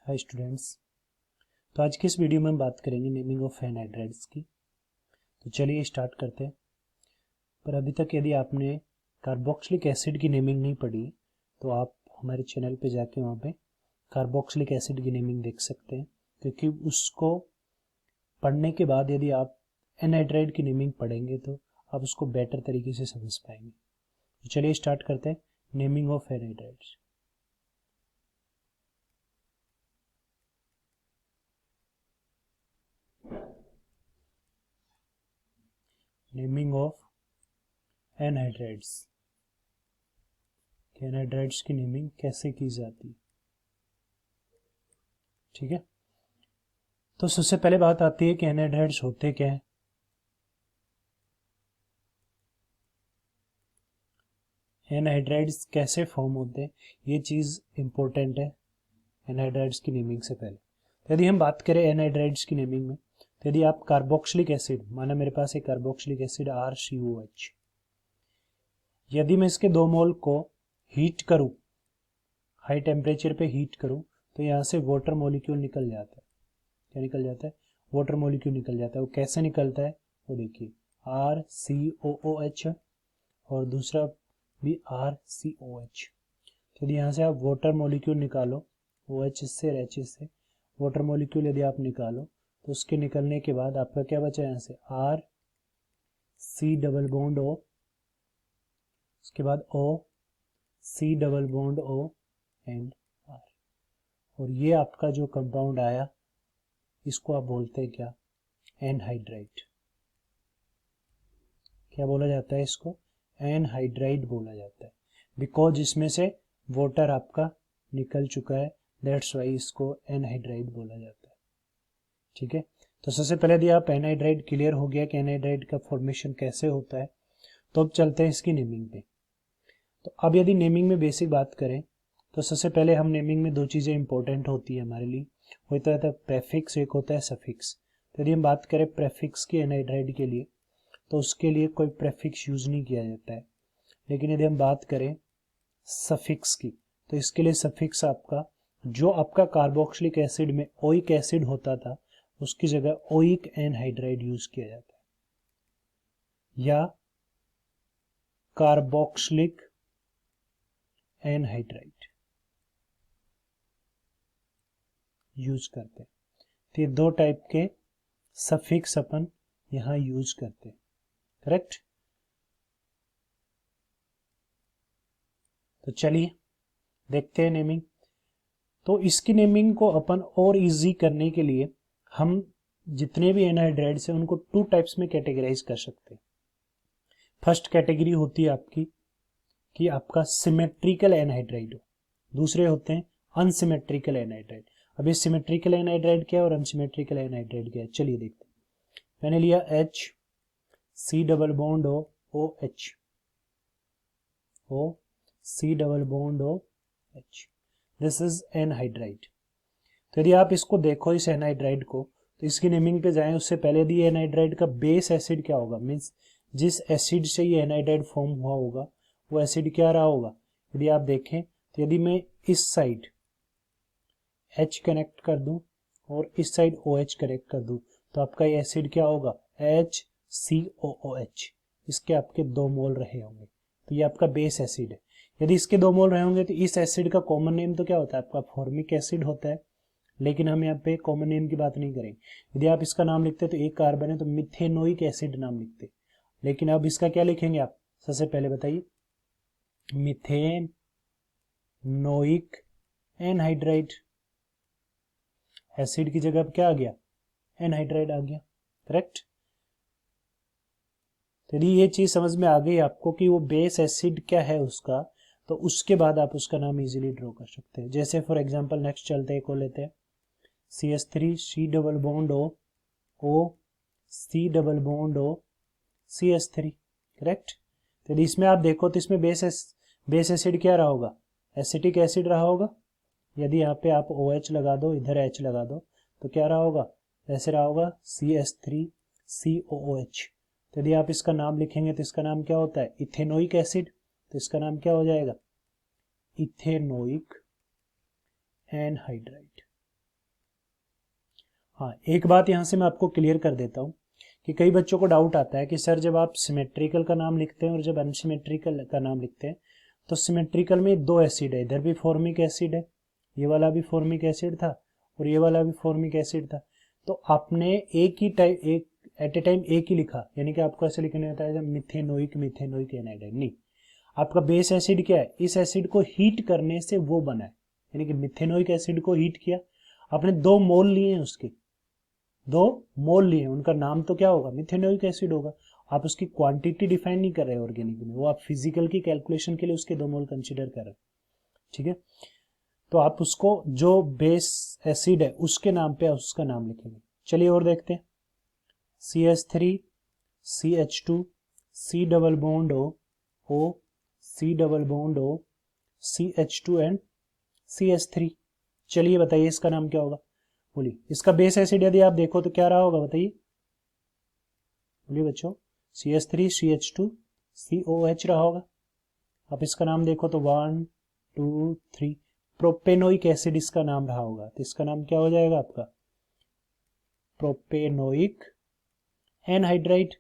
Hi students. तो आज की इस वीडियो में हम बात करेंगे नेमिंग ऑफ एनहाइड्राइड्स की। तो चलिए स्टार्ट करते हैं। पर अभी तक यदि आपने कार्बोक्सिलिक एसिड की नेमिंग नहीं पढ़ी तो आप हमारे चैनल पे जाके वहाँ पे कार्बोक्सिलिक एसिड की नेमिंग देख सकते हैं, क्योंकि उसको पढ़ने के बाद यदि आप एनहाइड्राइड की नेमिंग पढ़ेंगे तो आप उसको बेटर तरीके से समझ पाएंगे। तो चलिए स्टार्ट करते हैं naming of anhydrides. Naming of anhydrides, anhydrides की नेमिंग कैसे की जाती है। ठीक है, तो सबसे पहले बात आती है कि एनहाइड्राइड्स होते क्या है। एनहाइड्राइड्स कैसे फॉर्म होते हैं, ये चीज इंपॉर्टेंट है एनहाइड्राइड्स की नेमिंग से पहले। तो यदि हम बात करें एनहाइड्राइड्स की नेमिंग में, तो यदि आप कार्बोक्सिलिक एसिड, माना मेरे पास एक कार्बोक्सिलिक एसिड RCOH, यदि मैं इसके 2 मोल को हीट करूं, हाई टेम्परेचर पे हीट करूं, तो यहाँ से वाटर मॉलिक्यूल निकल जाता है। क्या निकल जाता है? वाटर मॉलिक्यूल निकल जाता है। वो कैसे निकलता है वो देखिए, RCOOH और दूसरा भी RCOH। तो यदि यहाँ से आप वाटर मॉलिक्यूल निकालो, OH से और H से वाटर मॉलिक्यूल यदि आप निकालो, तो उसके निकलने के बाद आपका क्या बचा यहाँ से, RC डबल बॉन्ड O, उसके बाद OC double bond O and R। और ये आपका जो कंपाउंड आया, इसको आप बोलते हैं क्या, एनहाइड्राइड। क्या बोला जाता है इसको? एनहाइड्राइड बोला जाता है, बिकॉज इसमें से वाटर आपका निकल चुका है, दैट्स वाई इसको एनहाइड्राइड बोला जाता है। ठीक है, तो सबसे पहले यदि आप एनहाइड्राइड क्लियर हो गया कि एनहाइड्राइड का फॉर्मेशन कैसे होता है, तो अब चलते हैं इसकी नेमिंग पे। तो अब यदि नेमिंग में बेसिक बात करें, तो सबसे पहले हम नेमिंग में 2 चीजें इंपॉर्टेंट होती है हमारे लिए, होता है प्रेफिक्स, एक होता है सफिक्स। तो यदि हम बात करें प्रेफिक्स की एनहाइड्राइड के लिए, तो उसके लिए कोई प्रेफिक्स यूज नहीं किया जाता है। लेकिन यदि हम बात करें सफिक्स की, तो इसके लिए सफिक्स आपका, जो आपका कार्बोक्सिलिक एसिड में ओइक एसिड होता था, उसकी जगह ओइक एनहाइड्राइड यूज किया जाता है, या कार्बोक्सिलिक एनहाइड्राइड यूज करते हैं। तो ये 2 टाइप के सफिक्स अपन यहां यूज करते हैं, करेक्ट। तो चलिए देखते हैं नेमिंग। तो इसकी नेमिंग को अपन और इजी करने के लिए हम जितने भी एनहाइड्राइड्स हैं उनको 2 टाइप्स में कैटेगराइज कर सकते हैं। फर्स्ट कैटेगरी होती है आपकी कि आपका सिमेट्रिकल एनहाइड्राइड हो, दूसरे होते हैं अनसिमेट्रिकल एनहाइड्राइड। अब ये सिमेट्रिकल एनहाइड्राइड क्या है और अनसिमेट्रिकल एनहाइड्राइड क्या है, चलिए देखते हैं। मैंने लिया HC double bond OH, C double bond OH, this is anhydride. तो यदि आप इसको देखो, इस एनहाइड्राइड को, तो इसकी नेमिंग पे जाएं उससे पहले यदि एनहाइड्राइड का बेस एसिड क्या होगा, मीन्स जिस एसिड से ये एनहाइड्राइड फॉर्म हुआ होगा वो एसिड क्या रहा होगा। यदि आप देखें तो यदि मैं इस साइड H कनेक्ट कर दूं और इस साइड OH कनेक्ट कर दूं, तो आपका ये एसिड क्या होगा, HCOOH। इसके आपके 2 मोल रहे होंगे, तो ये आपका बेस एसिड है। यदि इसके 2 मोल रहे होंगे तो इस एसिड का कॉमन नेम तो क्या होता है, आपका फॉर्मिक एसिड होता है। लेकिन हम यहाँ पे कॉमन नेम की बात नहीं करेंगे। यदि आप इसका नाम लिखते तो एक कार्बन है तो मिथेनोइक एसिड नाम लिखते, लेकिन अब इसका क्या लिखेंगे आप, सबसे पहले बताइए, मिथेनोइक एनहाइड्राइड। एसिड की जगह क्या आ गया, एनहाइड्राइड आ गया, करेक्ट। तो यदि ये चीज समझ में आ गई आपको कि वो बेस एसिड क्या है उसका, तो उसके बाद आप उसका नाम इजीली ड्रॉ कर सकते हैं। जैसे फॉर एग्जांपल नेक्स्ट चलते हैं, को लेते हैं CH3 double bond O C double bond O CH3, correct. तो यदि इसमें आप देखो तो इसमें बेस एसिड क्या रहा होगा, एसिटिक एसिड रहा होगा। यदि यहाँ पे आप OH लगा दो, इधर H लगा दो, तो क्या रहा होगा, ऐसे रहा होगा CH3COOH। तो यदि आप इसका नाम लिखेंगे तो इसका नाम क्या होता है, इथेनोइक एसिड। तो इसका नाम क्या हो जाएगा, इथेनोइक एनहाइड्राइड। हाँ, एक बात यहाँ से मैं आपको क्लियर कर देता हूँ कि कई बच्चों को डाउट आता है कि सर जब आप सिमेट्रिकल का नाम लिखते हैं और जब अनसिमेट्रिकल का नाम लिखते हैं तो सिमेट्रिकल में दो एसिड है, इधर भी फॉर्मिक एसिड है, ये वाला भी फॉर्मिक एसिड था और ये वाला भी फॉर्मिक एसिड था, तो आपने एक ही टाइप एक एट ए टाइम एक ही लिखा, यानी कि आपको ऐसे लिखने होता है मिथेनोइक मिथेनोइक एनाइड, नहीं, आपका बेस एसिड क्या है, इस एसिड को हीट करने से वो बना है, यानी कि मिथेनोइक एसिड को हीट किया, आपने 2 मोल लिए हैं उसके, 2 मोल लिए, उनका नाम तो क्या होगा, मिथेनोइक एसिड होगा। आप उसकी क्वांटिटी डिफाइन नहीं कर रहे ऑर्गेनिक में, वो आप फिजिकल की कैलकुलेशन के लिए उसके 2 मोल कंसीडर कर रहे हैं, ठीक है। तो आप उसको जो बेस एसिड है उसके नाम पे उसका नाम लिखेंगे। चलिए और देखते हैं, CH3 CH2 C double bond O C double bond O CH2 and CH3। चलिए बताइए इसका नाम क्या होगा, बोलिए। इसका बेस एसिड यदि आप देखो तो क्या रहा होगा, बताइए, बोलिए बच्चों। CH3 CH2 COH रहा होगा। आप इसका नाम देखो तो 1 2 3 प्रोपेनोइक एसिड इसका नाम रहा होगा, तो इसका नाम क्या हो जाएगा आपका, प्रोपेनोइक एनहाइड्राइड।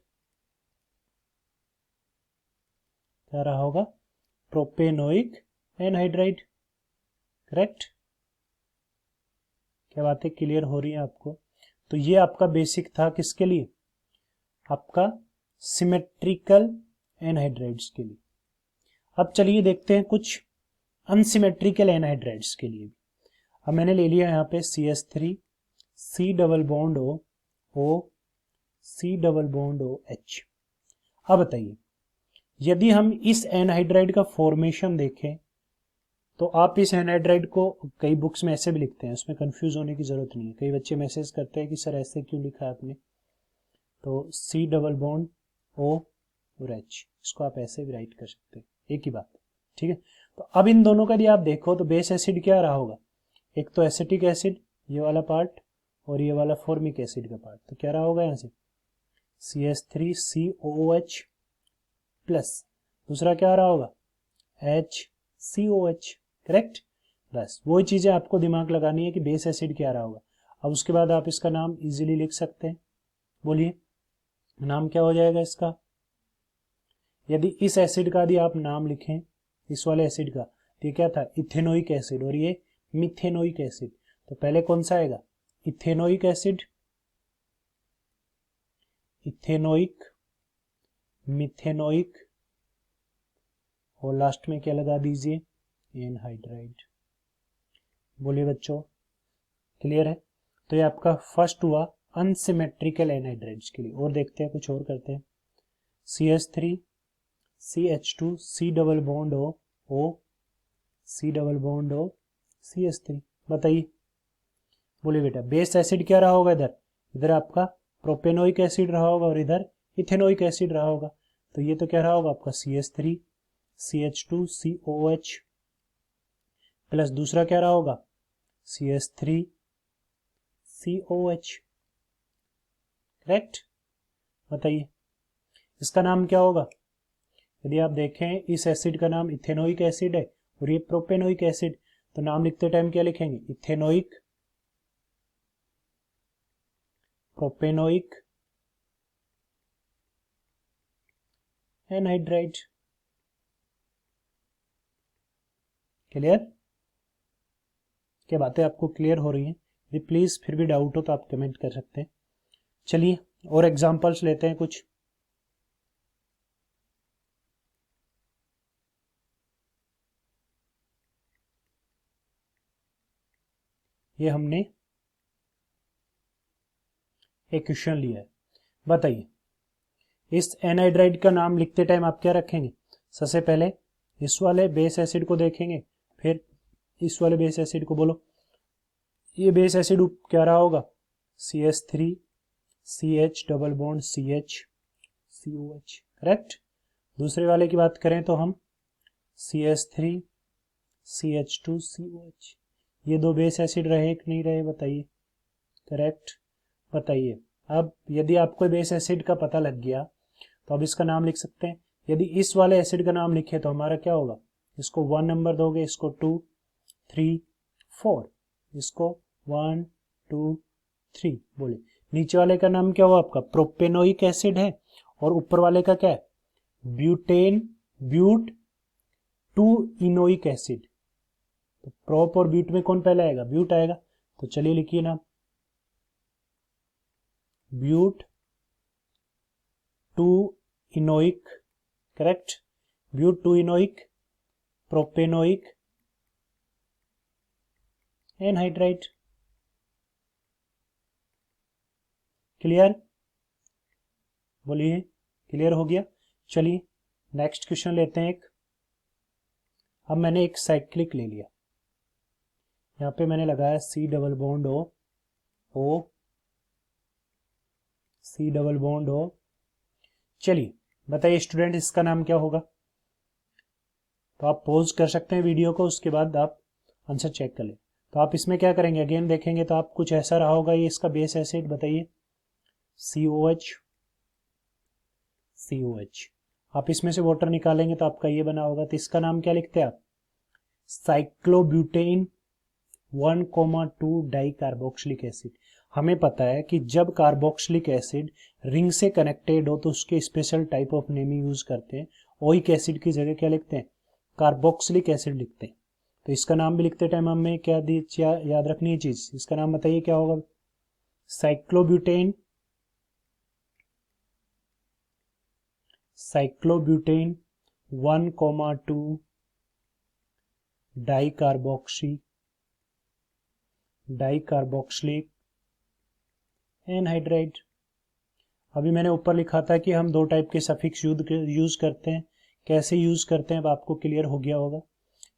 क्या रहा होगा, प्रोपेनोइक एनहाइड्राइड, करेक्ट। क्या बातें क्लियर हो रही हैं आपको। तो ये आपका बेसिक था किसके लिए, आपका सिमेट्रिकल एनहाइड्राइड्स के लिए। अब चलिए देखते हैं कुछ अनसिमेट्रिकल एनहाइड्राइड्स के लिए। अब मैंने ले लिया यहाँ पे CH3 C double bond O C double bond OH। अब बताइए, यदि हम इस एनहाइड्राइड का फॉर्मेशन देखें तो आप इस एनहाइड्राइड को कई बुक्स में ऐसे भी लिखते हैं, उसमें कंफ्यूज होने की जरूरत नहीं है। कई बच्चे मैसेज करते हैं कि सर ऐसे क्यों लिखा है आपने, तो C डबल बॉन्ड O और H, इसको आप ऐसे भी राइट कर सकते हैं, एक ही बात, ठीक है। तो अब इन दोनों का यदि आप देखो तो बेस एसिड क्या रहा होगा, एक तो एसिटिक एसिड ये वाला पार्ट और ये वाला फॉर्मिक एसिड का पार्ट, तो क्या रहा होगा यहाँ से CH3COOH प्लस दूसरा क्या रहा होगा HCOH, करेक्ट। बस वही चीजें आपको दिमाग लगानी है कि बेस एसिड क्या रहा होगा। अब उसके बाद आप इसका नाम इजीली लिख सकते हैं, बोलिए नाम क्या हो जाएगा इसका। यदि इस एसिड का यदि आप नाम लिखें, इस वाले एसिड का, तो ये क्या था, इथेनोइक एसिड और ये मिथेनोइक एसिड, तो पहले कौन सा आएगा, इथेनोइक एसिड, इथेनोइक, मिथेनोइक और लास्ट में क्या लगा दीजिए, एनहाइड्राइड। बोलिए बच्चों क्लियर है। तो ये आपका फर्स्ट हुआ अनसिमेट्रिकल एनहाइड्राइड्स के लिए। और देखते हैं कुछ और करते हैं, CH3 CH2 C double bond O C double bond O CH3। बताइए, बोलिए बेटा बेस एसिड क्या रहा होगा, इधर इधर आपका प्रोपेनोइक एसिड रहा होगा और इधर इथेनोइक एसिड रहा होगा, तो ये तो क्या रहा होगा आपका CH3 CH2 COH प्लस दूसरा क्या रहा होगा CH3 COH, करेक्ट। बताइए इसका नाम क्या होगा, यदि आप देखें इस एसिड का नाम इथेनोइक एसिड है और ये प्रोपेनोइक एसिड, तो नाम लिखते टाइम क्या लिखेंगे, इथेनोइक प्रोपेनोइक एनहाइड्राइड। क्लियर, क्या बातें आपको क्लियर हो रही हैं। यदि प्लीज फिर भी डाउट हो तो आप कमेंट कर सकते हैं। चलिए और एग्जांपल्स लेते हैं कुछ। ये हमने एक क्वेश्चन लिया है, बताइए इस एनहाइड्राइड का नाम लिखते टाइम आप क्या रखेंगे, सबसे पहले इस वाले बेस एसिड को देखेंगे, फिर इस वाले बेस एसिड को, बोलो ये बेस एसिड क्या रहा होगा CH3 CH double bond CH COH, correct. दूसरे वाले की बात करें तो हम CH3 CH2 COH, ये दो बेस एसिड रहे कि नहीं रहे, बताइए, करेक्ट। बताइए अब यदि आपको बेस एसिड का पता लग गया तो अब इसका नाम लिख सकते हैं। यदि इस वाले एसिड का नाम लिखे तो हमारा क्या होगा, इसको 1 नंबर दोगे, इसको 2 3 4, इसको 1 2 3। बोले नीचे वाले का नाम क्या हुआ आपका? प्रोपेनोइक एसिड है, और ऊपर वाले का क्या है? ब्यूट 2 इनोइक एसिड। तो प्रोप और ब्यूट में कौन पहले आएगा? ब्यूट आएगा। तो चलिए लिखिए नाम, but 2 enoic, correct, but 2 enoic propanoic anhydride. Clear? बोलिए, क्लियर हो गया? चलिए नेक्स्ट क्वेश्चन लेते हैं एक। अब मैंने एक साइक्लिक ले लिया, यहाँ पे मैंने लगाया C double bond O, C double bond O। चलिए बताइए स्टूडेंट, इसका नाम क्या होगा? तो आप पॉज कर सकते हैं वीडियो को, उसके बाद आप आंसर चेक कर लें। तो आप इसमें क्या करेंगे, अगेन देखेंगे तो आप कुछ ऐसा रहा होगा, ये इसका बेस एसिड बताइए, COH। आप इसमें से वाटर निकालेंगे तो आपका ये बना होगा। तो इसका नाम क्या लिखते हैं आप? Cyclobutane 1,2 di carboxylic acid. हमें पता है कि जब कार्बोक्सिलिक एसिड रिंग से कनेक्टेड हो तो उसके special type of naming use करते हैं। ओइक एसिड की जगह क्या लिखते हैं? कार्बोक्सिलिक एसिड लिखते हैं। तो इसका नाम भी लिखते टाइम हमें क्या याद रखनी है चीज? इसका नाम बताइए क्या होगा? Cyclobutane 1,2 di carboxylic anhydride. अभी मैंने ऊपर लिखा था कि हम 2 टाइप के सफिक्स यूज करते हैं, कैसे यूज करते हैं अब आपको क्लियर हो गया होगा।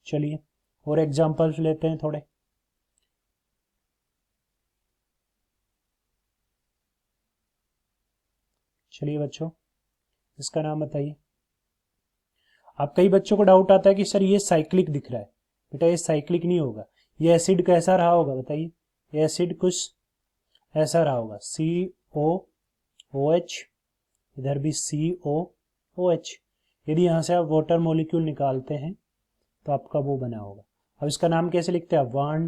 चलिए और एग्जांपल्स लेते हैं थोड़े। चलिए बच्चों, इसका नाम बताइए। आप कई बच्चों को डाउट आता है कि सर ये साइक्लिक दिख रहा है। बेटा ये साइक्लिक नहीं होगा। ये एसिड कैसा रहा होगा बताइए? ये एसिड कुछ ऐसा रहा होगा, COOH, इधर भी COOH। यदि यहाँ से आप वाटर मॉलिक्यूल निकालते हैं तो आपका वो बना होगा। अब इसका नाम कैसे लिखते हैं? 1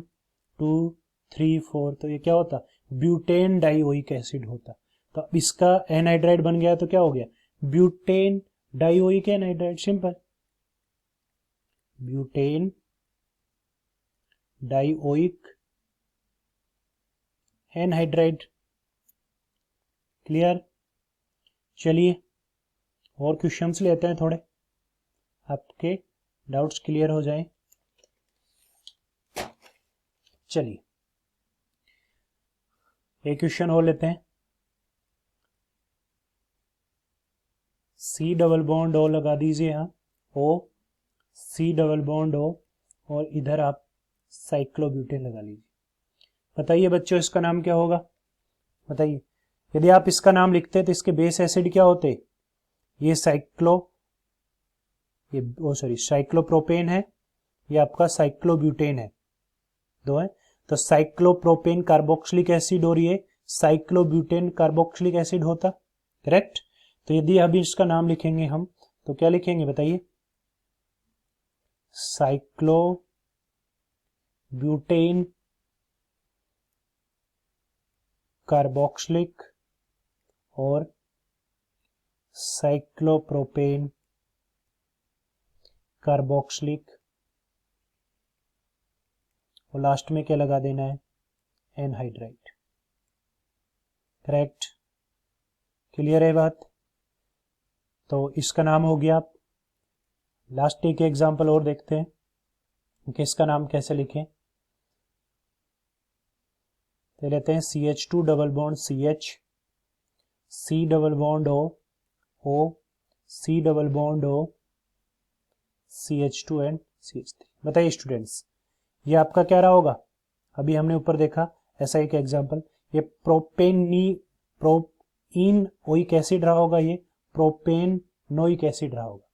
2 3 4। तो ये क्या होता? ब्यूटेन डाइओइक एसिड होता। तो अब इसका एनहाइड्राइड बन गया तो क्या हो गया? Butane dioic anhydride. Simple, butane dioic anhydride. Clear? चलिए और क्वेश्चंस लेते हैं थोड़े, आपके डाउट्स क्लियर हो जाएं। चलिए एक क्वेश्चन और लेते हैं। C डबल बॉन्ड O लगा दीजिए यहाँ, O, C double bond O, और इधर आप साइक्लोब्यूटेन लगा लीजिए। बताइए बच्चों इसका नाम क्या होगा? बताइए। यदि आप इसका नाम लिखते हैं तो इसके बेस एसिड क्या होते? ये साइक्लोप्रोपेन है, ये आपका साइक्लोब्यूटेन है, दो है। तो साइक्लोप्रोपेन कार्बोक्सिलिक एसिड और ये साइक्लोब्यूटेन कार्बोक्सिलिक एसिड होता, करेक्ट। तो यदि अभी इसका नाम लिखेंगे हम तो क्या लिखेंगे बताइए? साइक्लोब्यूटेन कार्बोक्सिलिक और साइक्लोप्रोपेन कार्बोक्सिलिक, और लास्ट में क्या लगा देना है? Anhydride, correct. क्लियर है बात? तो इसका नाम हो गया। आप लास्ट एक एग्जांपल और देखते हैं कि इसका नाम कैसे लिखें। तो लेते हैं CH2 double bond CH, C double bond O, C double bond O, CH2 and CH3। बताइए स्टूडेंट्स ये आपका क्या रहा होगा? अभी हमने ऊपर देखा ऐसा एक एग्जांपल, ये प्रोपीन ओइक एसिड रहा होगा, ये प्रोपेनोइक एसिड रहा होगा,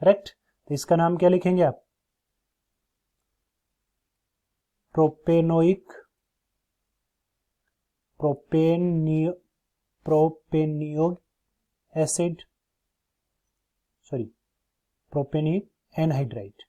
करेक्ट। तो इसका नाम क्या लिखेंगे आप? Propanoic propanoic acid, sorry propanoic anhydride.